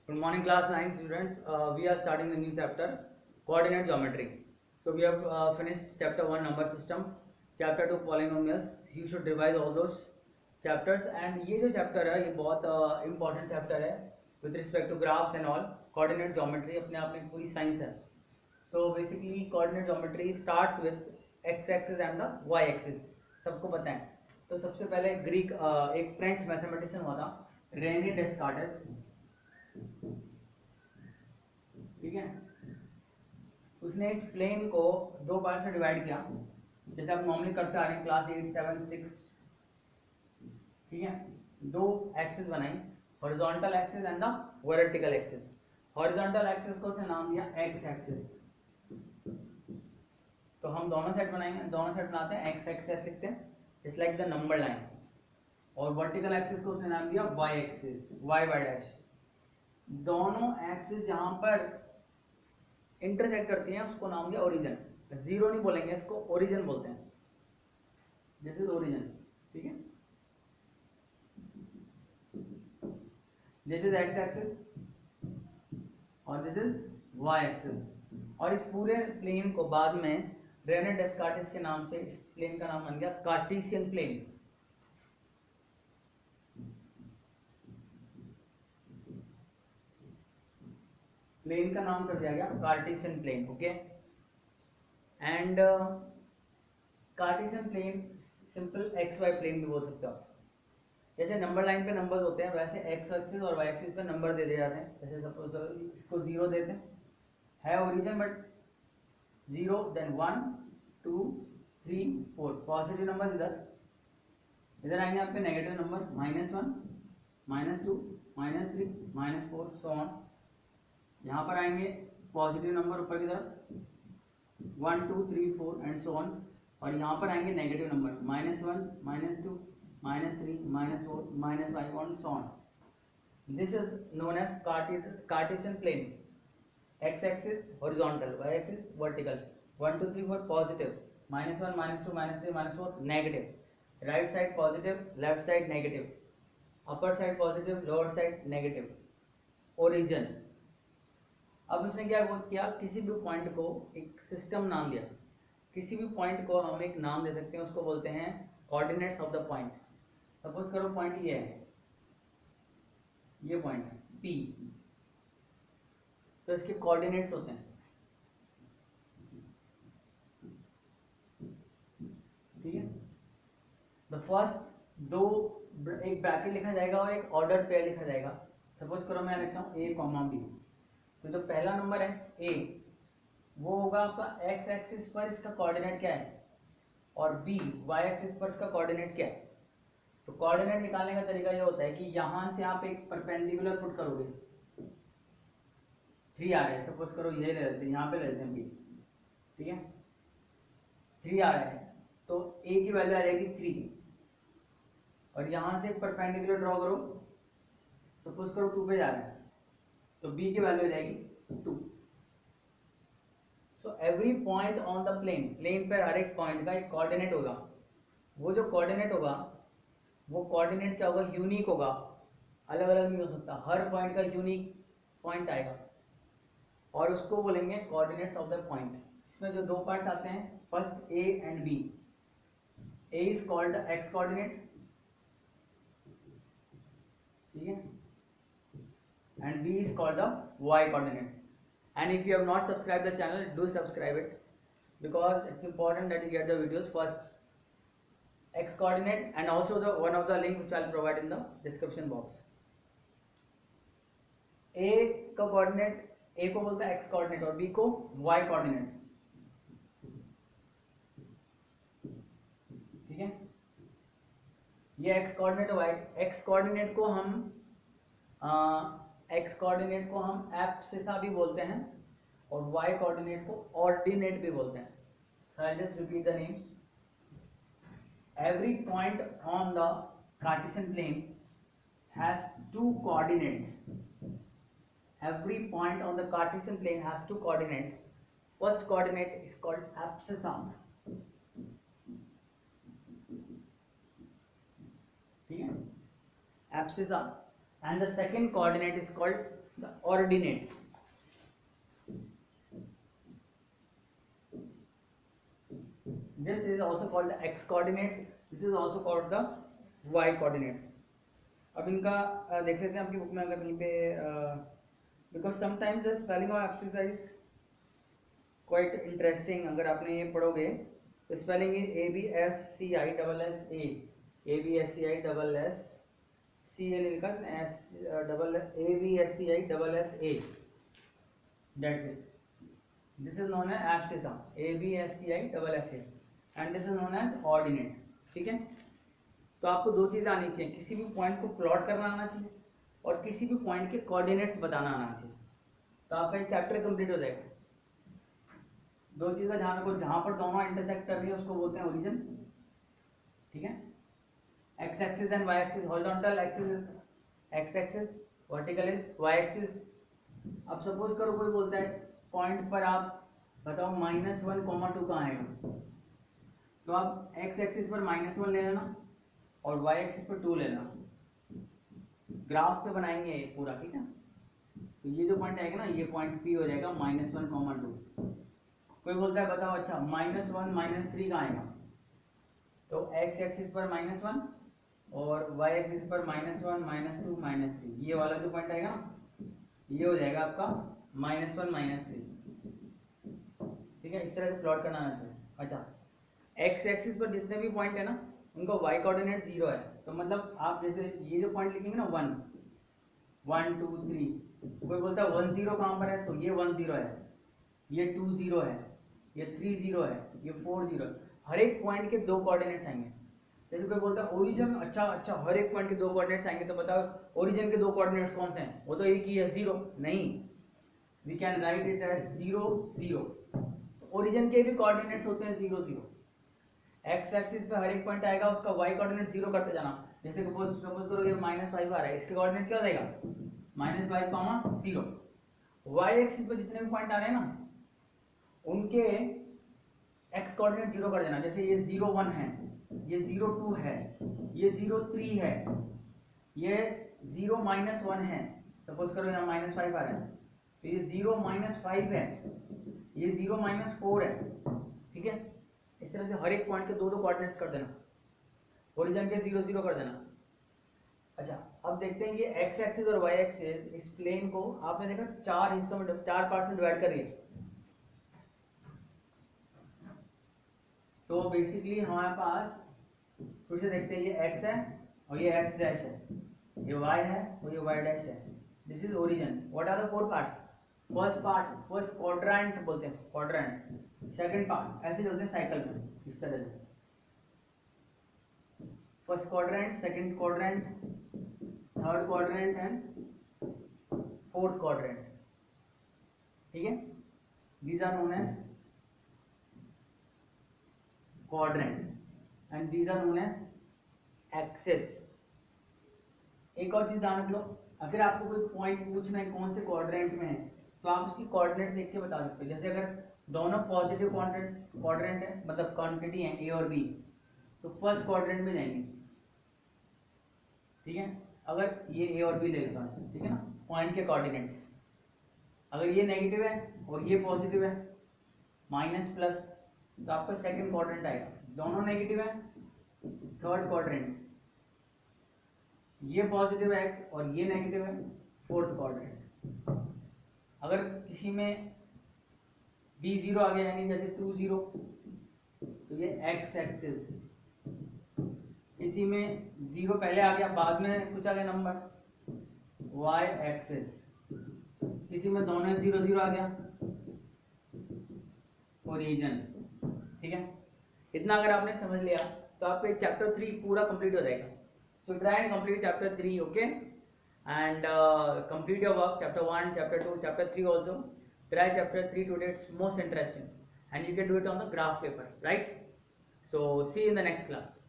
Good morning, class 9 students. We are starting the new chapter, coordinate geometry. So we have finished chapter 1, number system, chapter 2, polynomials. You should revise all those chapters. And ये जो chapter है ये बहुत important chapter है with respect to graphs and all. Coordinate geometry अपने आप में एक पूरी science है. So basically coordinate geometry starts with x-axis and the y-axis. सबको पता है. तो सबसे पहले ग्रीक एक फ्रेंच मैथमेटिशियन हुआ था रेने डेस्कार्टेस. ठीक है, उसने इस प्लेन को दो पार्ट से डिवाइड किया जैसे आप नॉर्मली करते आ रहे हैं क्लास 8, 7, 6. ठीक है, दो एक्सिस बनाई, horizontal axis and the vertical axis. Horizontal axis को उसने नाम दिया एक्स एक्सिस. तो हम दोनों सेट बनाएंगे, दोनों सेट बनाते हैं एक्स एक्सिस लिखते हैं just like the number line. और वर्टिकल एक्सिस को उसने नाम दिया Y axis, Y Y dash. दोनों एक्सिस जहां पर इंटरसेक्ट करती हैं उसको नाम दिया ओरिजिन. जीरो नहीं बोलेंगे, इसको ओरिजिन बोलते हैं. This is origin. ठीक है, दिस इज एक्स एक्सिस और दिस इज वाई एक्सिस. और इस पूरे प्लेन को बाद में रेने डेस्कार्टेस के नाम से इस प्लेन का नाम बन गया कार्टेशियन प्लेन. प्लेन का नाम कर दिया गया Cartesian plane. Okay, and Cartesian plane simple X Y plane भी बोल सकते हो. जैसे नंबर लाइन पे नंबर्स होते हैं वैसे एक्स एक्सिस और वाई एक्सिस पे नंबर दे दिए जाते हैं. जैसे सपोज इसको जीरो देते हैं, है origin but zero, then 1, 2, 3, 4 positive number. इधर आएंगे आपके नेगेटिव नंबर -1, -2, -3, -4 सो ऑन. यहाँ पर आएंगे पॉजिटिव नंबर ऊपर की तरफ 1, 2, 3, 4 एंड सो ऑन. और यहाँ पर आएंगे negative number -1, -2, -3, -4, -5 and so on. This is known as Cartesian plane. X-axis horizontal, Y-axis vertical. 1, 2, 3, 4 positive, -1, -2, -3, -4 negative. Right side positive, left side negative. Upper side positive, lower side negative. Origin. अब उसने क्या किया, किसी भी पॉइंट को एक system नाम दिया. किसी भी पॉइंट को हम एक नाम दे सकते हैं, उसको बोलते हैं coordinates of the point. Suppose करो पॉइंट ये है, ये पॉइंट P, तो इसके कोऑर्डिनेट्स होते हैं. ठीक है, द फर्स्ट दो एक ब्रैकेट लिखा जाएगा और एक ऑर्डर पेयर लिखा जाएगा. सपोज करो मैं लिखता हूँ A, B. तो जो पहला नंबर है A, वो होगा आपका एक्स एक्सिस पर, इसका कोऑर्डिनेट क्या है, और B वाई एक्सिस पर इसका कोऑर्डिनेट क्या है. तो कोऑर्डिनेट निकालने का तरीका ये होता है कि यहां से आप एक परपेंडिकुलर पुट करोगे. 3 आ रहा है, सपोज करो ये ले लेते हैं, यहाँ पे ले लेते हैं B. ठीक है, 3 आ रहा है तो A की वैल्यू आ जाएगी 3. और यहां से एक परपेंडिकुलर ड्रॉ करो, सपोज करो 2 पे जा रहा है तो B की वैल्यू आ जाएगी 2. So every point on the plane पर हर एक पॉइंट का एक कोऑर्डिनेट होगा. वो जो कोऑर्डिनेट होगा वो कोऑर्डिनेट क्या होगा, यूनिक होगा, अलग अलग नहीं हो सकता. हर पॉइंट का यूनिक पॉइंट आएगा और उसको बोलेंगे कोऑर्डिनेट्स ऑफ द पॉइंट. इसमें जो दो पार्ट्स आते हैं, first A and B. A is called x coordinate, ठीक है, and B is called the y coordinate. And if you have not subscribed the channel, do subscribe it because it's important that you get the videos first. X coordinate and also the one of the link which I'll provide in the description box. A का coordinate, A को बोलता है x coordinate और B को y coordinate. ठीक है, ये x coordinate y. x coordinate को हम x कोऑर्डिनेट को हम एब्सिसा भी बोलते हैं और y कोऑर्डिनेट को ऑर्डिनेट भी बोलते हैं. So I'll just repeat the names. Every point on the Cartesian plane has two coordinates. Every point on the Cartesian plane has two coordinates. First coordinate is called abscissa. ठीक है, abscissa. and the second coordinate is called the ordinate. This is also called the x coordinate, this is also called the y coordinate. अब इनका देख लेते हैं आपकी book में, अगर कहीं पे because sometimes the spelling of exercise quite interesting. अगर आपने ये पढ़ोगे तो स्पेलिंग इज ABSCI ABSCI लिखा ABSCI that's it. This is known as abscissa ABSCI and this is known as ordinate. ठीक है, तो आपको दो चीज़ें आनी चाहिए, किसी भी पॉइंट को प्लॉट करना आना चाहिए और किसी भी पॉइंट के कोऑर्डिनेट्स बताना आना चाहिए. तो आपका ये चैप्टर कंप्लीट हो जाएगा. दो चीज़ें ध्यान रखो, जहाँ पर दोनों इंटरसेक्ट कर रही है उसको बोलते हैं ओरिजिन. ठीक है, X axis and Y axis. Horizontal axis is X axis, vertical is Y axis. अब सपोज करो कोई बोलता है पॉइंट पर आप बताओ -1, 2 कहाँ आएगा, तो आप एक्स एक्सिस पर -1 ले लेना और y एक्सिस पर 2 लेना. ग्राफ पे बनाएंगे ये पूरा. ठीक है, तो ये जो पॉइंट आएगा ना, ये पॉइंट P हो जाएगा -1, 2. कोई बोलता है बताओ अच्छा -1, -3 कहाँ आएगा, तो x एक्सिस पर -1 और y एक्सिस पर -1, -2, -3. ये वाला जो पॉइंट आएगा ये हो जाएगा आपका -1, -3. ठीक है, इस तरह से प्लॉट करना आना चाहिए. अच्छा, x एक्सिस पर जितने भी पॉइंट है ना उनका y कोऑर्डिनेट 0 है. तो मतलब आप जैसे ये जो पॉइंट लिखेंगे ना 1, 2, 3, कोई बोलता है 1, 0 कहाँ पर है, तो ये 1, 0 है, ये 2, 0 है, ये 3, 0 है, ये 4, 0 है. हर एक पॉइंट के दो कोऑर्डिनेट्स आएंगे. जैसे कोई बोलता है ओरिजिन, अच्छा हर एक पॉइंट के दो कोऑर्डिनेट्स आएंगे, तो बताओ ओरिजिन के दो कोऑर्डिनेट्स कौन से हैं, वो तो एक ही है 0. नहीं, we can write it as 0, 0. Origin के भी कोऑर्डिनेट्स होते हैं 0, 0. एक्स एक्सिस पे हर एक पॉइंट आएगा, उसका वाई कोऑर्डिनेट 0 करते जाना. जैसे सपोज करो ये -5 आ रहा है, इसके कोऑर्डिनेट क्या हो जाएगा -5, 0. वाई एक्सिस पे जितने भी पॉइंट आ रहे हैं ना उनके एक्स कोऑर्डिनेट 0 कर देना. जैसे ये 0, 1 है, ये 0, 2 है, ये 0, 3 है, ये 0, -1 है. सपोज करो यहाँ -5 आ रहा है, तो ये 0, -5 है, ये 0, -4 है. ठीक है, इस तरह से हर एक पॉइंट के दो कोऑर्डिनेट्स कर देना, ओरिजिन के 0, 0 कर देना. अच्छा, अब देखते हैं ये एक्स एक्सिस और वाई एक्सिस, इस प्लेन को आपने देखा 4 हिस्सों में, 4 पार्ट्स में डिवाइड करिए. तो बेसिकली हमारे पास फिर से देखते हैं, ये एक्स है और ये एक्स डैश है, ये वाई है और ये वाई डैश है. This is origin. What are the 4 parts? First quadrant बोलते हैं, क्वाड्रेंट. सेकंड पार्ट ऐसे चलते हैं साइकिल में इस तरह से, first quadrant, second quadrant, third quadrant and fourth quadrant. ठीक है, these are known as quadrant and these are known as axis. एक और चीज ध्यान रख लो, अगर आपको कोई पॉइंट पूछना है कौन से क्वाड्रेंट में है, तो आप उसकी कोऑर्डिनेट देख के बता सकते हो. जैसे अगर दोनों पॉजिटिव क्वाड्रेंट है, मतलब क्वांटिटी है ए और बी, तो फर्स्ट क्वाड्रेंट में जाएंगे. ठीक है, अगर ये ए और बी ले लेता हूँ, ठीक है ना, पॉइंट के कोऑर्डिनेट्स. अगर ये नेगेटिव है और ये पॉजिटिव है, माइनस प्लस, तो आपका सेकंड क्वाड्रेंट आएगा. दोनों नेगेटिव है, थर्ड क्वाड्रेंट. ये पॉजिटिव है एक्स और ये नेगेटिव है, फोर्थ क्वाड्रेंट. अगर किसी में B0 आ गया, यानी जैसे 2, 0, तो ये एक्स एक्सिस. किसी में 0 पहले आ गया, बाद में कुछ आ गया नंबर, वाई एक्सिस. किसी में दोनों 0, 0 आ गया, ओरिजिन. ठीक है, इतना अगर आपने समझ लिया तो आपका चैप्टर 3 पूरा कंप्लीट हो जाएगा. So try and complete chapter 3, okay, and complete your work, chapter 1, chapter 2, chapter 3 also. Try chapter 3 today, it's most interesting and you can do it on the graph paper, right? So see you in the next class.